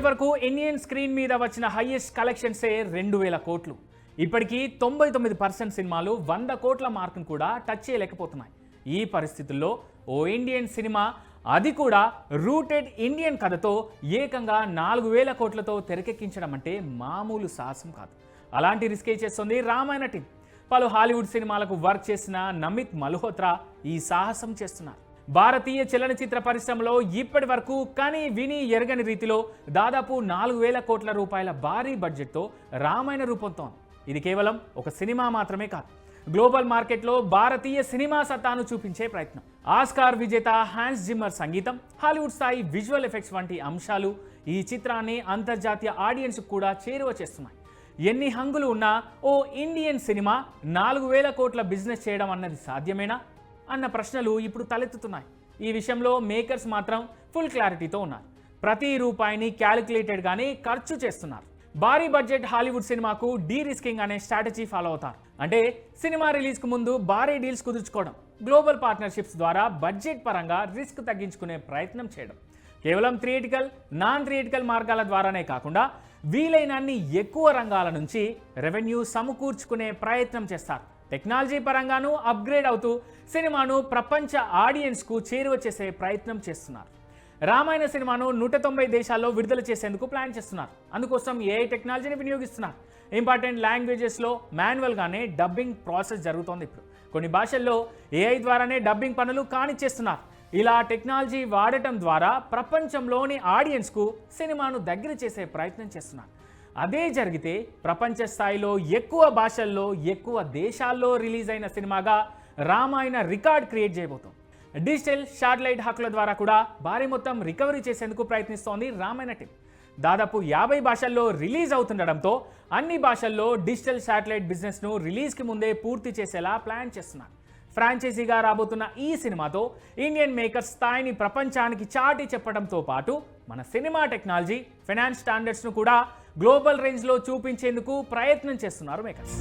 ఇప్పటివరకు Indian screen మీద వచ్చిన హైయెస్ట్ కలెక్షన్సే 2000 కోట్లు. ఇప్పటికీ 99% సినిమాలు 100 కోట్ల మార్కును కూడా టచ్ చేయలేకపోతున్నాయి. ఈ పరిస్థితుల్లో ఓ ఇండియన్ సినిమా, అది కూడా రూటెడ్ ఇండియన్ కథతో ఏకంగా 4000 కోట్లతో తెరకెక్కించడం అంటే మామూలు సాహసం కాదు. అలాంటి రిస్కే చేస్తుంది రామాయణ టీం. పలు హాలీవుడ్ సినిమాలకు వర్క్ చేసిన నమిత్ మల్హోత్రా ఈ సాహసం చేస్తున్నారు. భారతీయ చలనచిత్ర పరిశ్రమలో ఇప్పటి వరకు కని విని ఎరగని రీతిలో దాదాపు 4000 కోట్ల రూపాయల భారీ బడ్జెట్తో రామాయణ రూపొందుతోంది. ఇది కేవలం ఒక సినిమా మాత్రమే కాదు, గ్లోబల్ మార్కెట్లో భారతీయ సినిమా సత్తాను చూపించే ప్రయత్నం. ఆస్కార్ విజేత హాన్స్ జిమ్మర్ సంగీతం, హాలీవుడ్ స్థాయి విజువల్ ఎఫెక్ట్స్ వంటి అంశాలు ఈ చిత్రాన్ని అంతర్జాతీయ ఆడియన్స్కు కూడా చేరువ చేస్తున్నాయి. ఎన్ని హంగులు ఉన్నా ఓ ఇండియన్ సినిమా 4000 కోట్ల బిజినెస్ చేయడం అన్నది సాధ్యమేనా అన్న ప్రశ్నలు ఇప్పుడు తలెత్తుతున్నాయి. ఈ విషయంలో మేకర్స్ మాత్రం ఫుల్ క్లారిటీతో ఉన్నారు. ప్రతి రూపాయిని క్యాలిక్యులేటెడ్గానే ఖర్చు చేస్తున్నారు. భారీ బడ్జెట్ హాలీవుడ్ సినిమాకు డీ రిస్కింగ్ అనే స్ట్రాటజీ ఫాలో అవుతారు. అంటే సినిమా రిలీజ్కు ముందు భారీ డీల్స్ కుదుర్చుకోవడం, గ్లోబల్ పార్ట్నర్షిప్స్ ద్వారా బడ్జెట్ పరంగా రిస్క్ తగ్గించుకునే ప్రయత్నం చేయడం. కేవలం థియేటికల్, నాన్ థియేటికల్ మార్గాల ద్వారానే కాకుండా వీలైనన్ని ఎక్కువ రంగాల నుంచి రెవెన్యూ సమకూర్చుకునే ప్రయత్నం చేస్తారు. టెక్నాలజీ పరంగానూ అప్గ్రేడ్ అవుతూ సినిమాను ప్రపంచ ఆడియన్స్కు చేరువ చేసే ప్రయత్నం చేస్తున్నారు. రామాయణ సినిమాను 190 దేశాల్లో విడుదల చేసేందుకు ప్లాన్ చేస్తున్నారు. అందుకోసం ఏఐ టెక్నాలజీని వినియోగిస్తున్నారు. ఇంపార్టెంట్ లాంగ్వేజెస్లో మాన్యువల్గానే డబ్బింగ్ ప్రాసెస్ జరుగుతోంది. ఇప్పుడు కొన్ని భాషల్లో ఏఐ ద్వారానే డబ్బింగ్ పనులు కానిచ్చేస్తున్నారు. ఇలా టెక్నాలజీ వాడటం ద్వారా ప్రపంచంలోని ఆడియన్స్కు సినిమాను దగ్గర చేసే ప్రయత్నం చేస్తున్నారు. అదే జరిగితే ప్రపంచ స్థాయిలో ఎక్కువ భాషల్లో, ఎక్కువ దేశాల్లో రిలీజ్ అయిన సినిమాగా రామాయణ రికార్డ్ క్రియేట్ చేయబోతోంది. డిజిటల్ శాటిలైట్ హక్కుల ద్వారా కూడా భారీ మొత్తం రికవరీ చేసేందుకు ప్రయత్నిస్తోంది రామాయణ టీం. దాదాపు 50 భాషల్లో రిలీజ్ అవుతుండడంతో అన్ని భాషల్లో డిజిటల్ శాటిలైట్ బిజినెస్ను రిలీజ్కి ముందే పూర్తి చేసేలా ప్లాన్ చేస్తున్నారు. ఫ్రాంచైజీగా రాబోతున్న ఈ సినిమాతో ఇండియన్ మేకర్స్ స్థాయిని ప్రపంచానికి చాటి చెప్పడంతో పాటు మన సినిమా టెక్నాలజీ, ఫైనాన్స్ స్టాండర్డ్స్ను కూడా గ్లోబల్ రేంజ్లో చూపించేందుకు ప్రయత్నం చేస్తున్నారు మేకర్స్.